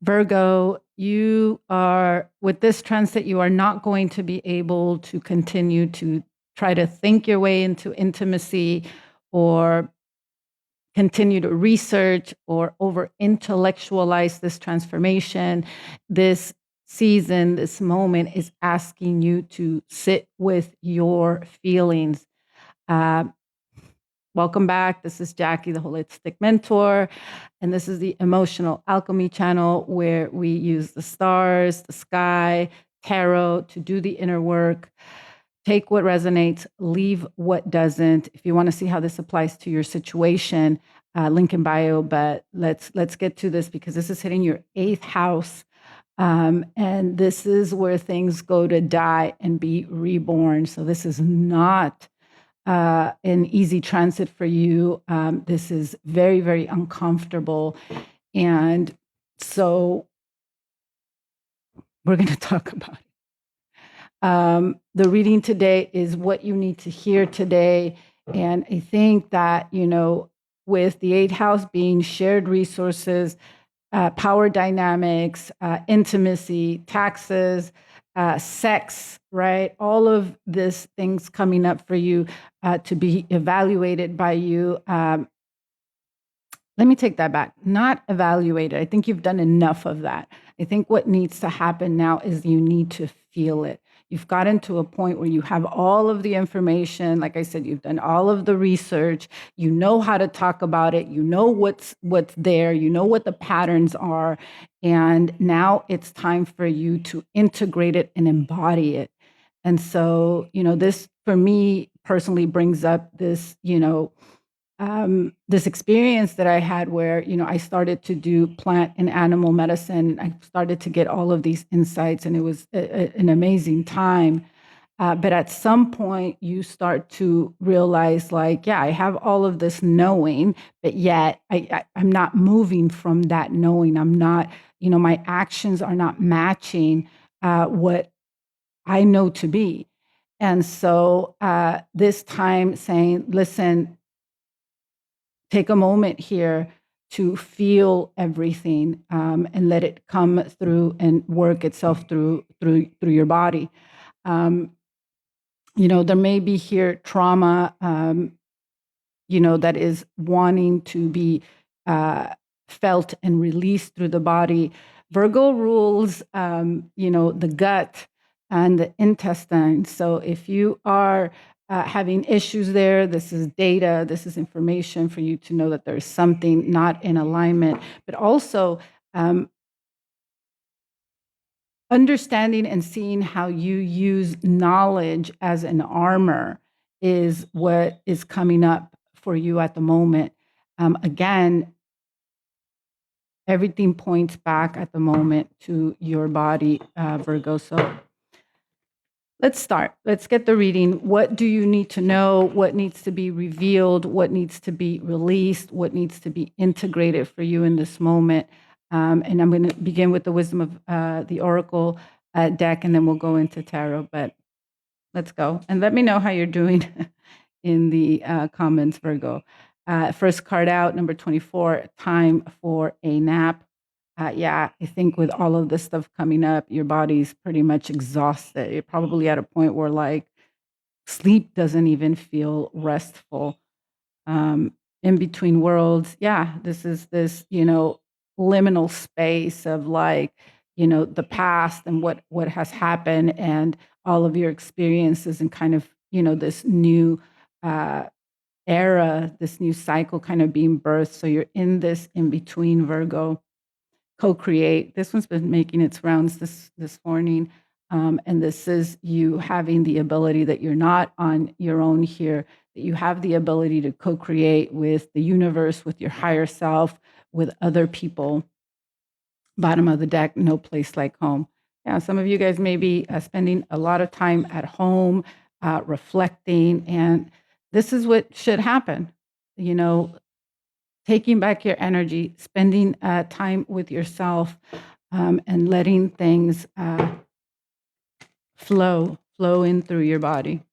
Virgo, you are, with this transit, you are not going to be able to continue to try to think your way into intimacy or continue to research or over intellectualize this transformation. This season, this moment is asking you to sit with your feelings. Uh, Welcome back. This is Jackie, the Holistic Mentor, and this is the Emotional Alchemy channel where we use the stars, the sky, tarot to do the inner work. Take what resonates, leave what doesn't. If you want to see how this applies to your situation, link in bio. But let's get to this because this is hitting your 8th house, and this is where things go to die and be reborn. So this is not an easy transit for you. This is very, very uncomfortable. And so we're going to talk about it. The reading today is what you need to hear today. And I think that, with the 8th house being shared resources, power dynamics, intimacy, taxes, sex, right? All of these things coming up for you to be evaluated by you. Let me take that back. Not evaluated. I think you've done enough of that. I think what needs to happen now is you need to feel it. You've gotten to a point where you have all of the information. Like I said, you've done all of the research. You know how to talk about it. You know what's there. You know what the patterns are. And now it's time for you to integrate it and embody it. And so, this for me personally brings up this, this experience that I had where, I started to do plant and animal medicine. I started to get all of these insights, and it was an amazing time. But at some point, you start to realize, like, yeah, I have all of this knowing, but yet I'm not moving from that knowing. I'm not, my actions are not matching what I know to be. And so this time saying, listen, take a moment here to feel everything and let it come through and work itself through your body. There may be here trauma, that is wanting to be felt and released through the body. Virgo rules, the gut and the intestine. So if you are having issues there, this is data, this is information for you to know that there's something not in alignment, but also understanding and seeing how you use knowledge as an armor is what is coming up for you at the moment. Again, everything points back at the moment to your body, Virgo. So let's start. Let's get the reading. What do you need to know? What needs to be revealed? What needs to be released? What needs to be integrated for you in this moment? And I'm going to begin with the wisdom of the Oracle deck, and then we'll go into tarot. But let's go. And let me know how you're doing in the comments, Virgo. First card out, number 24, time for a nap. Yeah, I think with all of this stuff coming up, your body's pretty much exhausted. You're probably at a point where like sleep doesn't even feel restful. In between worlds, yeah, this is this, liminal space of like, the past and what has happened and all of your experiences and kind of, this new era, this new cycle kind of being birthed. So you're in this in between, Virgo. Co-create. This one's been making its rounds this morning. And this is you having the ability that you're not on your own here, that you have the ability to co-create with the universe, with your higher self, with other people. Bottom of the deck, no place like home. Yeah, some of you guys may be spending a lot of time at home, reflecting, and this is what should happen. Taking back your energy, spending time with yourself, and letting things flow in through your body.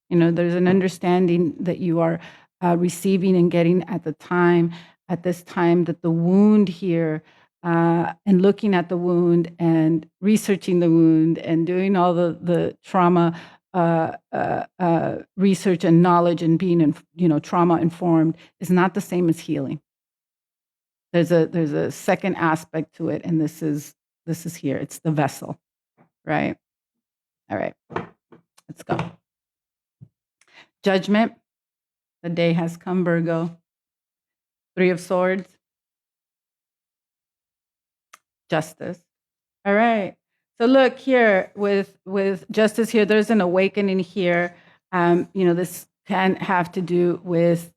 There's an understanding that you are receiving and getting at the time. at this time that the wound here, and looking at the wound and researching the wound and doing all the trauma research and knowledge and being trauma informed is not the same as healing. There's a second aspect to it, and this is here. It's the vessel, right? All right, let's go. Judgment. The day has come, Virgo. 3 of Swords. Justice. All right. So look here with justice here, there's an awakening here. This can have to do with,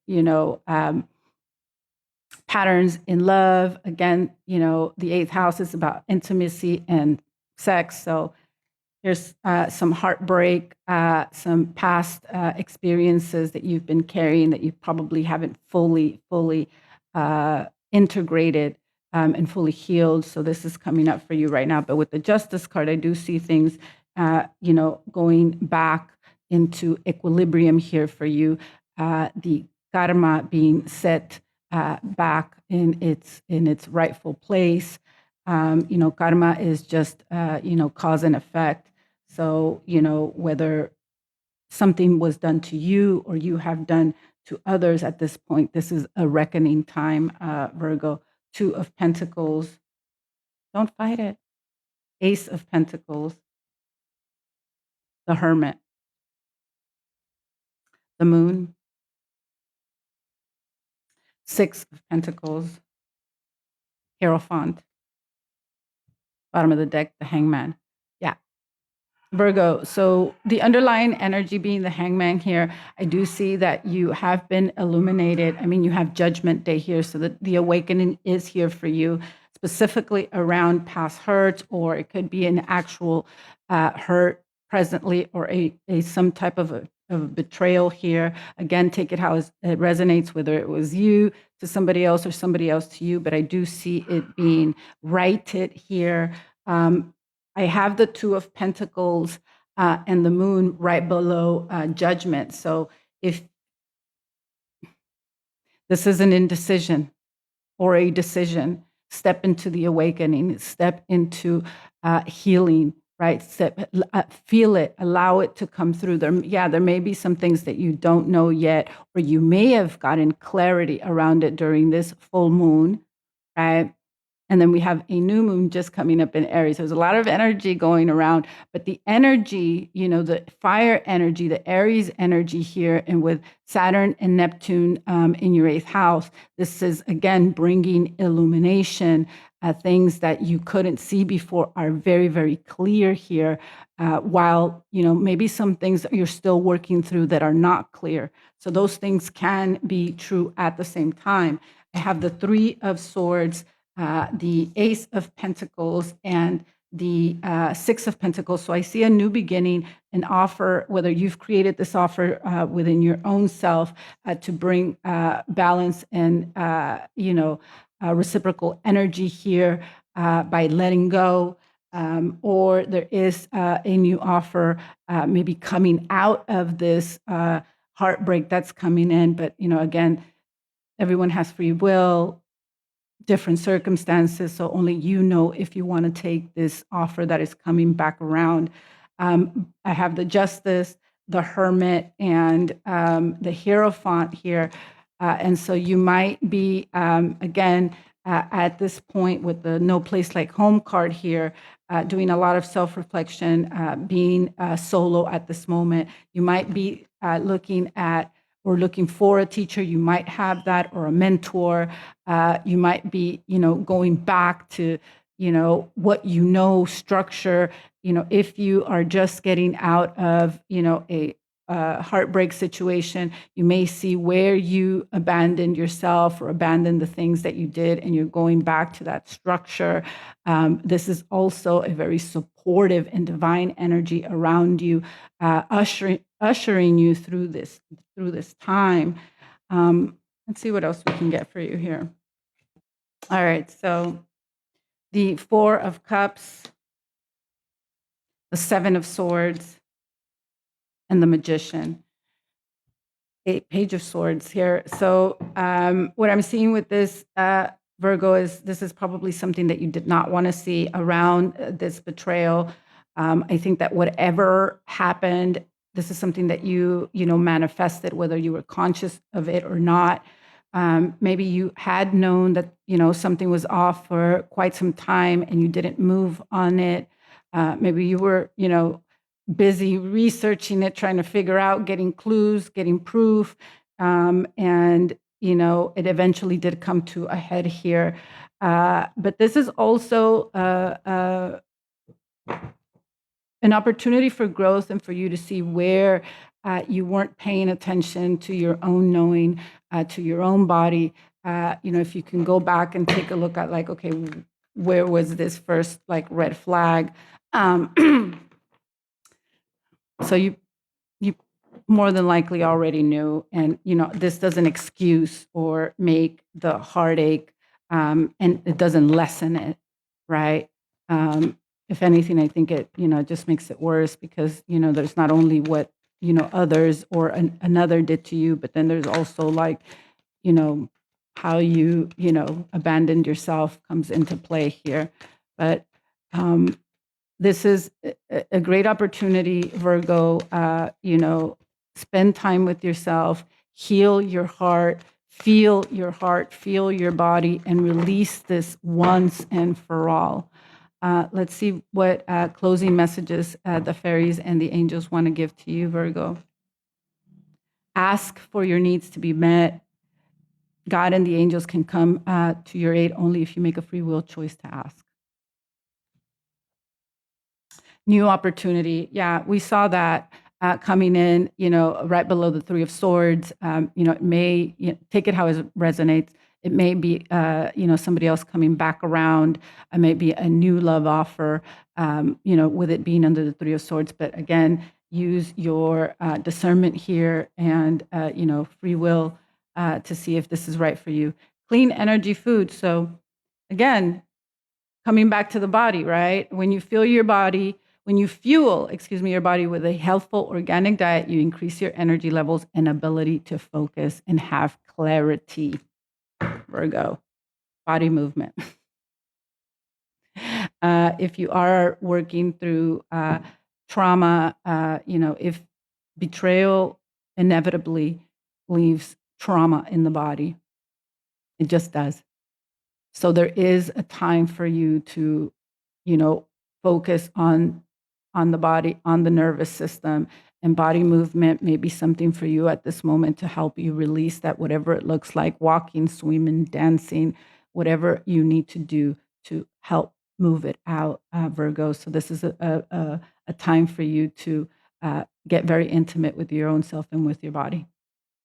patterns in love. Again, the 8th house is about intimacy and sex. So there's some heartbreak, some past experiences that you've been carrying that you probably haven't fully integrated and fully healed. So this is coming up for you right now. But with the Justice card, I do see things, going back into equilibrium here for you. The karma being set back in its rightful place. Karma is just, cause and effect. So, whether something was done to you or you have done to others at this point, this is a reckoning time, Virgo. 2 of Pentacles. Don't fight it. Ace of Pentacles. The Hermit. The Moon. 6 of Pentacles. Hierophant. Bottom of the deck, the Hangman. Yeah. Virgo, so the underlying energy being the Hangman here, I do see that you have been illuminated. I mean, you have Judgment Day here, so that the awakening is here for you, specifically around past hurts, or it could be an actual hurt presently, or a some type of a betrayal here. Again, take it how it resonates, whether it was you to somebody else or somebody else to you, but I do see it being righted here. I have the 2 of Pentacles and the Moon right below Judgment. So if this is an indecision or a decision, step into the awakening, step into healing, right? Feel it, allow it to come through. There may be some things that you don't know yet, or you may have gotten clarity around it during this full moon, right? And then we have a new moon just coming up in Aries. There's a lot of energy going around, but the energy, the fire energy, the Aries energy here, and with Saturn and Neptune in your 8th house, this is, again, bringing illumination. Things that you couldn't see before are very, very clear here, while, maybe some things that you're still working through that are not clear. So those things can be true at the same time. I have the 3 of Swords, the Ace of Pentacles, and the 6 of Pentacles. So I see a new beginning, an offer, whether you've created this offer within your own self to bring balance and, reciprocal energy here by letting go. Or there is a new offer maybe coming out of this heartbreak that's coming in. But, again, everyone has free will, different circumstances, so only you know if you want to take this offer that is coming back around. I have the Justice, the Hermit, and the Hierophant here. And so you might be, again, at this point with the No Place Like Home card here, doing a lot of self-reflection, being solo at this moment. You might be looking at or looking for a teacher. You might have that, or a mentor. You might be, going back to, what structure. If you are just getting out of, a heartbreak situation, you may see where you abandoned yourself or abandoned the things that you did, and you're going back to that structure. This is also a very supportive and divine energy around you, ushering you through this time. Let's see what else we can get for you here. All right, so the 4 of Cups, the 7 of Swords, and the Magician. Page of Swords here. So what I'm seeing with this Virgo is this is probably something that you did not want to see around this betrayal. I think that whatever happened, this is something that you know manifested, whether you were conscious of it or not. Maybe you had known that you know something was off for quite some time and you didn't move on it. Maybe you were you know busy researching it, trying to figure out, getting clues, getting proof. And, you know, it eventually did come to a head here. But this is also an opportunity for growth and for you to see where you weren't paying attention to your own knowing, to your own body. You know, if you can go back and take a look at, like, okay, where was this first, like, red flag? So you more than likely already knew, and you know this doesn't excuse or make the heartache, and it doesn't lessen it, right? If anything, I think it you know just makes it worse because you know there's not only what you know others or another did to you, but then there's also like you know how you know abandoned yourself comes into play here, but. This is a great opportunity, Virgo. You know, spend time with yourself, heal your heart, feel your body, and release this once and for all. Let's see what closing messages the fairies and the angels want to give to you, Virgo. Ask for your needs to be met. God and the angels can come to your aid only if you make a free will choice to ask. New opportunity. Yeah, we saw that coming in, you know, right below the Three of Swords. You know, it may take it how it resonates. It may be, you know, somebody else coming back around. It may be a new love offer, you know, with it being under the Three of Swords. But again, use your discernment here and, you know, free will to see if this is right for you. Clean energy food. So again, coming back to the body, right? When you feel your body, when you fuel, excuse me, your body with a healthful organic diet, you increase your energy levels and ability to focus and have clarity. Virgo, body movement. If you are working through trauma, you know, if betrayal inevitably leaves trauma in the body, it just does. So there is a time for you to, you know, focus on the body, on the nervous system, and body movement may be something for you at this moment to help you release that, whatever it looks like, walking, swimming, dancing, whatever you need to do to help move it out, Virgo. So this is a time for you to get very intimate with your own self and with your body.